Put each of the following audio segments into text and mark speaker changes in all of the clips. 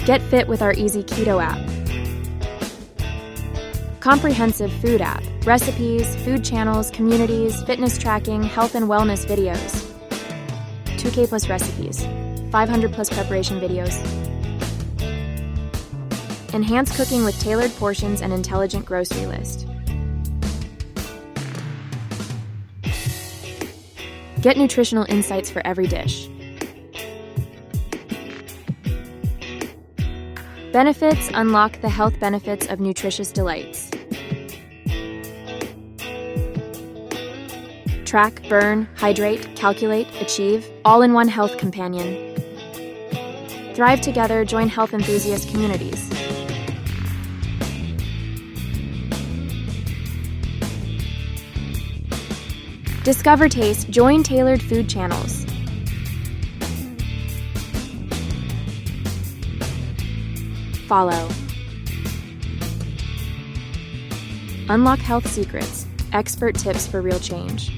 Speaker 1: Get fit with our easy Keto app. Comprehensive food app. Recipes, food channels, communities, fitness tracking, health and wellness videos. 2K plus recipes. 500 plus preparation videos. Enhance cooking with tailored portions and intelligent grocery list. Get nutritional insights for every dish. Benefits unlock the health benefits of nutritious delights. Track, burn, hydrate, calculate, achieve, all in one health companion. Thrive together, join health enthusiast communities. Discover taste, join tailored food channels. Follow. Unlock health secrets, expert tips for real change.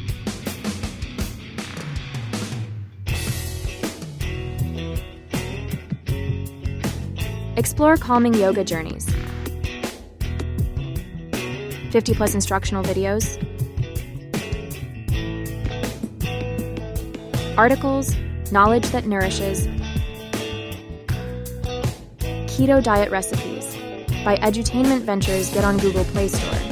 Speaker 1: Explore calming yoga journeys. 50 plus instructional videos. Articles, knowledge that nourishes. Keto diet recipes. By Edutainment Ventures, get on Google Play Store.